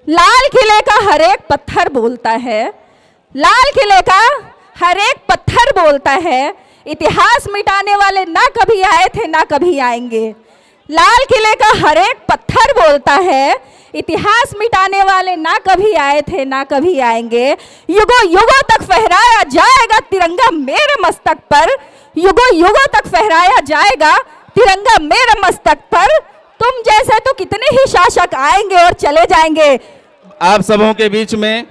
लाल किले का हर एक पत्थर बोलता है, लाल किले का हर एक पत्थर बोलता है, इतिहास मिटाने वाले ना कभी आए थे ना कभी आएंगे। लाल किले का हर एक पत्थर बोलता है, इतिहास मिटाने वाले ना कभी आए थे ना कभी आएंगे। युगों युगों तक फहराया जाएगा तिरंगा मेरे मस्तक पर, युगों युगों तक फहराया जाएगा तिरंगा मेरे मस्तक पर। तुम जैसे तो कितने ही शासक आएंगे और चले जाएंगे। आप सबों के बीच में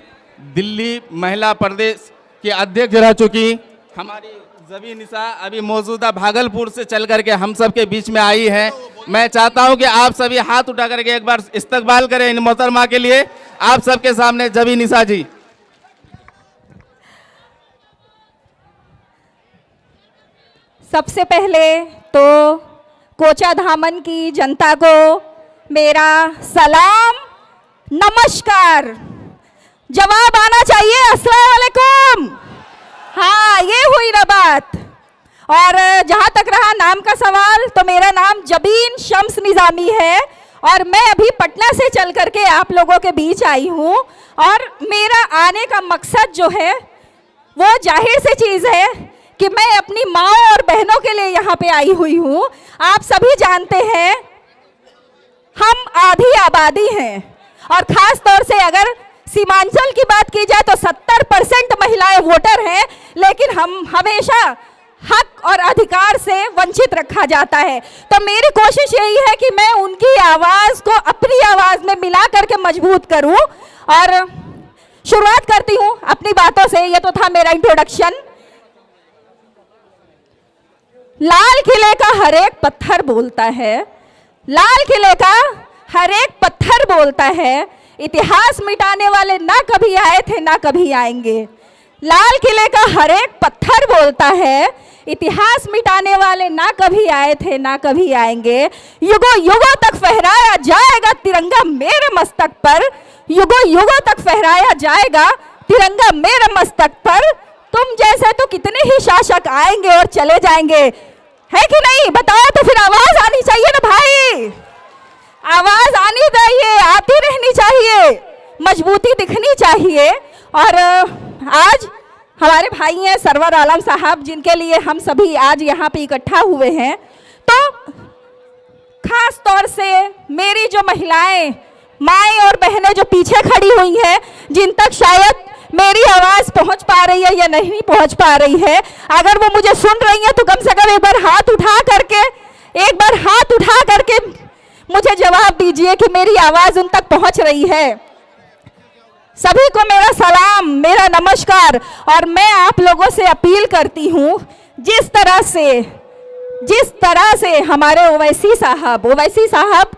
दिल्ली महिला प्रदेश की अध्यक्ष रह चुकी हमारी ज़बी निसा अभी मौजूदा भागलपुर से चल करके हम सब के बीच में आई है। मैं चाहता हूं कि आप सभी हाथ उठा करके एक बार इस्तकबाल करें इन मोहतरमा के लिए। आप सबके सामने ज़बी निसा जी। सबसे पहले तो कोचा धामन की जनता को मेरा सलाम नमस्कार। जवाब आना चाहिए अस्सलाम वालेकुम। हाँ, ये हुई ना बात। और जहाँ तक रहा नाम का सवाल, तो मेरा नाम जबीन शम्स निज़ामी है और मैं अभी पटना से चल करके आप लोगों के बीच आई हूँ। और मेरा आने का मकसद जो है वो जाहिर सी चीज़ है कि मैं अपनी माँओं और बहनों के लिए यहाँ पे आई हुई हूँ। आप सभी जानते हैं हम आधी आबादी हैं और ख़ास तौर से अगर सीमांचल की बात की जाए तो 70% महिलाएं वोटर हैं, लेकिन हम हमेशा हक और अधिकार से वंचित रखा जाता है। तो मेरी कोशिश यही है कि मैं उनकी आवाज़ को अपनी आवाज़ में मिला करके मजबूत करूं। और शुरुआत करती हूं अपनी बातों से। ये तो था मेरा इंट्रोडक्शन। लाल किले का हर एक पत्थर बोलता है, लाल किले का हर एक पत्थर बोलता है, इतिहास मिटाने वाले ना कभी आए थे ना कभी आएंगे। लाल किले का हर एक पत्थर बोलता है, इतिहास मिटाने वाले ना कभी आए थे ना कभी आएंगे। युगों युगों तक फहराया जाएगा तिरंगा मेरे मस्तक पर, युगों युगों तक फहराया जाएगा तिरंगा मेरे मस्तक पर। तुम जैसे तो कितने ही शासक आएंगे और चले जाएंगे, है कि नहीं? बताओ तो फिर आवाज आनी चाहिए ना भाई, आवाज आनी चाहिए, आती रहनी चाहिए, मजबूती दिखनी चाहिए। और आज हमारे भाई हैं सरवर आलम साहब, जिनके लिए हम सभी आज यहाँ पे इकट्ठा हुए हैं। तो खास तौर से मेरी जो महिलाएं, माएँ और बहनें जो पीछे खड़ी हुई हैं, जिन तक शायद मेरी आवाज़ पहुंच पा रही है या नहीं पहुंच पा रही है, अगर वो मुझे सुन रही हैं तो कम से कम एक बार हाथ उठा करके मुझे जवाब दीजिए कि मेरी आवाज़ उन तक पहुंच रही है। सभी को मेरा सलाम, मेरा नमस्कार। और मैं आप लोगों से अपील करती हूँ, जिस तरह से हमारे ओवैसी साहब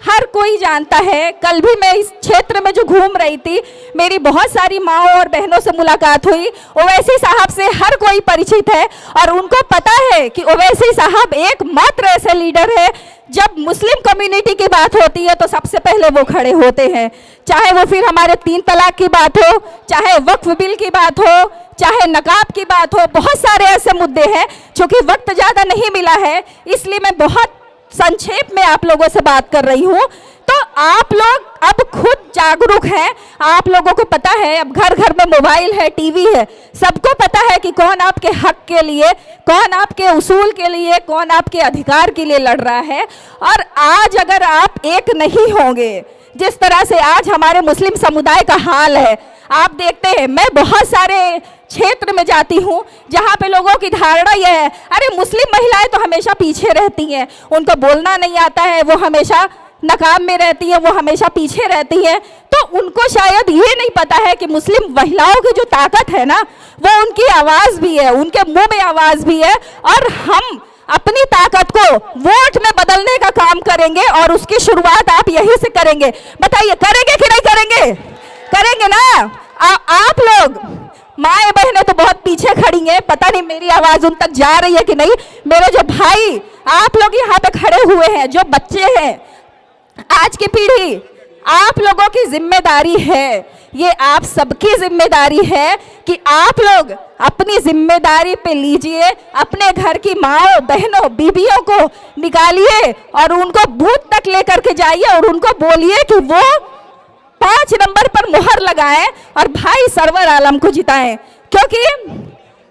हर कोई जानता है। कल भी मैं इस क्षेत्र में जो घूम रही थी, मेरी बहुत सारी माँओं और बहनों से मुलाकात हुई। ओवैसी साहब से हर कोई परिचित है और उनको पता है कि ओवैसी साहब एकमात्र ऐसे लीडर है, जब मुस्लिम कम्युनिटी की बात होती है तो सबसे पहले वो खड़े होते हैं। चाहे वो फिर हमारे 3 तलाक की बात हो, चाहे वक्फ बिल की बात हो, चाहे नकाब की बात हो, बहुत सारे ऐसे मुद्दे हैं। चूँकि वक्त ज़्यादा नहीं मिला है, इसलिए मैं बहुत संक्षेप में आप लोगों से बात कर रही हूँ। तो आप लोग अब खुद जागरूक हैं, आप लोगों को पता है अब घर घर में मोबाइल है, टीवी है, सबको पता है कि कौन आपके हक के लिए, कौन आपके उसूल के लिए, कौन आपके अधिकार के लिए लड़ रहा है। और आज अगर आप एक नहीं होंगे, जिस तरह से आज हमारे मुस्लिम समुदाय का हाल है, आप देखते हैं, मैं बहुत सारे क्षेत्र में जाती हूँ जहाँ पे लोगों की धारणा यह है, अरे मुस्लिम महिलाएं तो हमेशा पीछे रहती हैं, उनको बोलना नहीं आता है, वो हमेशा नकाब में रहती है, वो हमेशा पीछे रहती है। तो उनको शायद ये नहीं पता है कि मुस्लिम महिलाओं की जो ताकत है ना, वो उनकी आवाज़ भी है, उनके मुंह में आवाज़ भी है। और हम अपनी ताकत को वोट में बदलने का काम करेंगे और उसकी शुरुआत आप यहीं से करेंगे। बताइए, करेंगे कि नहीं करेंगे? करेंगे ना? आप लोग माएँ बहनें तो बहुत पीछे खड़ी हैं, पता नहीं मेरी आवाज़ उन तक जा रही है कि नहीं। मेरे जो भाई आप लोग यहाँ पे खड़े हुए हैं, जो बच्चे हैं, आज की पीढ़ी, आप लोगों की जिम्मेदारी है, ये आप सबकी जिम्मेदारी है कि आप लोग अपनी जिम्मेदारी पे लीजिए, अपने घर की माँओं, बहनों, बीबियों को निकालिए और उनको बूथ तक लेकर के जाइए और उनको बोलिए कि वो 5 नंबर पर मुहर लगाएं और भाई सरवर आलम को जिताएं, क्योंकि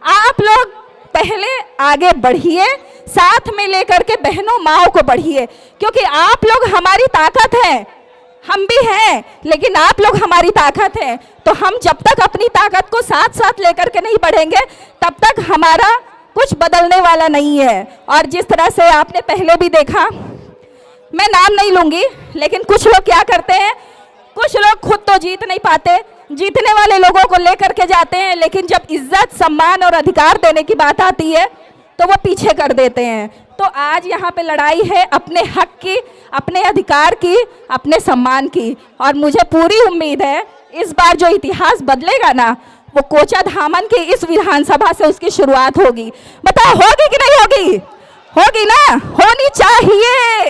आप लोग पहले आगे बढ़िए, साथ में लेकर के बहनों माओ को बढ़िए, क्योंकि आप लोग हमारी ताकत हैं। हम भी हैं, लेकिन आप लोग हमारी ताकत हैं। तो हम जब तक अपनी ताकत को साथ साथ लेकर के नहीं बढ़ेंगे, तब तक हमारा कुछ बदलने वाला नहीं है। और जिस तरह से आपने पहले भी देखा, मैं नाम नहीं लूंगी, लेकिन कुछ लोग क्या करते हैं, कुछ लोग खुद तो जीत नहीं पाते, जीतने वाले लोगों को लेकर के जाते हैं, लेकिन जब इज्जत, सम्मान और अधिकार देने की बात आती है तो वो पीछे कर देते हैं। तो आज यहाँ पे लड़ाई है अपने हक की, अपने अधिकार की, अपने सम्मान की। और मुझे पूरी उम्मीद है इस बार जो इतिहास बदलेगा ना, वो कोचाधामन की इस विधानसभा से उसकी शुरुआत होगी। बताओ होगी कि नहीं होगी? होगी ना? होनी चाहिए,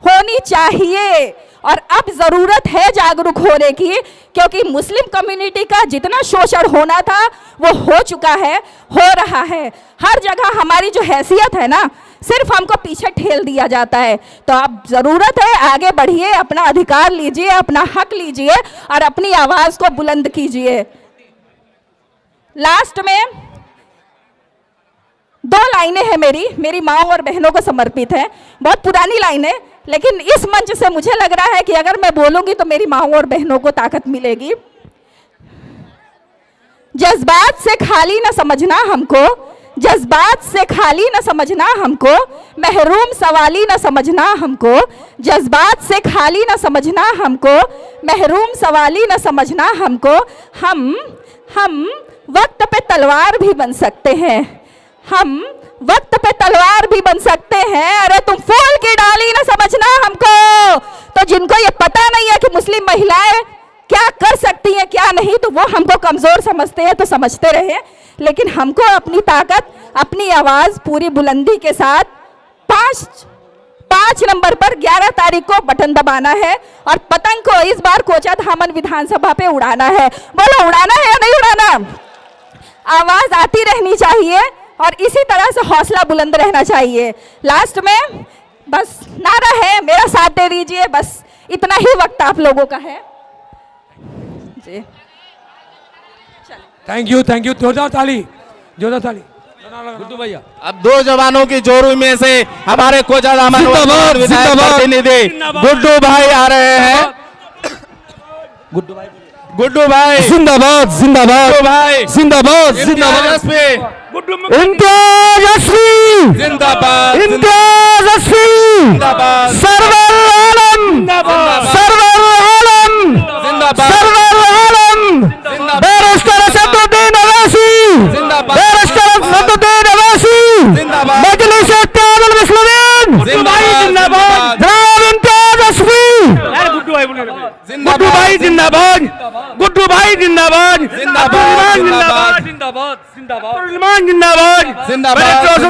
होनी चाहिए। और अब जरूरत है जागरूक होने की, क्योंकि मुस्लिम कम्युनिटी का जितना शोषण होना था वो हो चुका है, हो रहा है। हर जगह हमारी जो हैसियत है ना, सिर्फ हमको पीछे ठेल दिया जाता है। तो अब जरूरत है आगे बढ़िए, अपना अधिकार लीजिए, अपना हक लीजिए और अपनी आवाज को बुलंद कीजिए। लास्ट में 2 लाइनें हैं मेरी माओ और बहनों को समर्पित है। बहुत पुरानी लाइनें, लेकिन इस मंच से मुझे लग रहा है कि अगर मैं बोलूंगी तो मेरी माओ और बहनों को ताकत मिलेगी। जज्बात से खाली न समझना हमको, जज्बात से खाली न समझना हमको, महरूम सवाली न समझना हमको, जज्बात से खाली न समझना हमको, महरूम सवाली न समझना हमको। हम वक्त पे तलवार भी बन सकते हैं, हम वक्त पे तलवार भी बन सकते हैं। अरे तुम फूल की डाली ना समझना हमको। तो जिनको ये पता नहीं है कि मुस्लिम महिलाएं क्या कर सकती हैं क्या नहीं, तो वो हमको कमजोर समझते हैं, तो समझते रहे। लेकिन हमको अपनी ताकत, अपनी आवाज पूरी बुलंदी के साथ 5 नंबर पर 11 तारीख को बटन दबाना है और पतंग को इस बार कोचाधामन विधानसभा पे उड़ाना है। बोलो उड़ाना है या नहीं उड़ाना? आवाज आती रहनी चाहिए और इसी तरह से हौसला बुलंद रहना चाहिए। लास्ट में बस नारा है, मेरा साथ दे दीजिए, बस इतना ही वक्त आप लोगों का है जी। थैंक यू, जोरदार ताली, जोरदार ताली। गुड्डू भैया, अब 2 जवानों की जोड़ी में से हमारे कोचाधामन विधायक प्रतिनिधि गुड्डू भाई आ रहे हैं। गुड्डू भाई जिंदाबाद, जिंदाबाद, गुड्डू भाई जिंदाबाद, जिंदाबाद, इम्तियाज अस्फी, जिंदाबाद, इम्तियाज अस्फी, जिंदाबाद, सरवर आलम, सरवर आलम, जिंदाबाद, सरवर आलम, बैरिस्टर असदुद्दीन अवैसी, बैरिस्टर असदुद्दीन अवैसी, मजलिस इत्तेहादुल मुस्लिमीन, जिंदाबाद, जनाब इम्तियाज अस्फी, गुड्डू भाई जिंदाबाद, गुड्डू भाई जिंदाबाद, जिंदाबाद, जिंदाबाद, जिंदाबाद, जिंदाबाद, जिंदाबाद, जिंदाबाद।